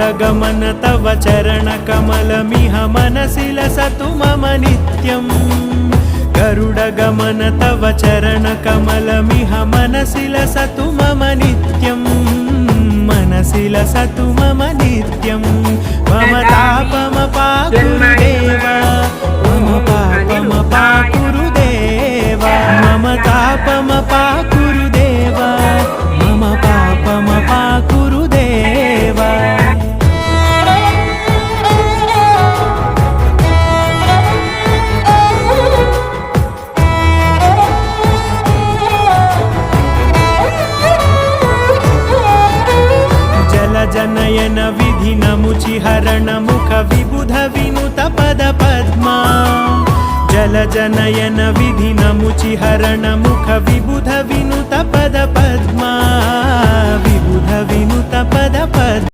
गरुडगमन तव चरणकमलमिह मनसि लसतु मम नित्यम् गरुडगमन तव चरणकमलमिह मनसि लसतु मम नित्यम् मनसि लसतु मम नित्यम् मम तापमपाकुरुदेव मम पापमपाकुरुदेव मम तापमपाकुरुदेव मम पापमपाकुरुदेव जनयन विधिनमुचिहरण मुख विबुध विनुत पद पद्मा जल जनयन विधिनमुचिहरण मुख विबुध विनुत पद पद्मा विबुध विनुत पद पद्मा।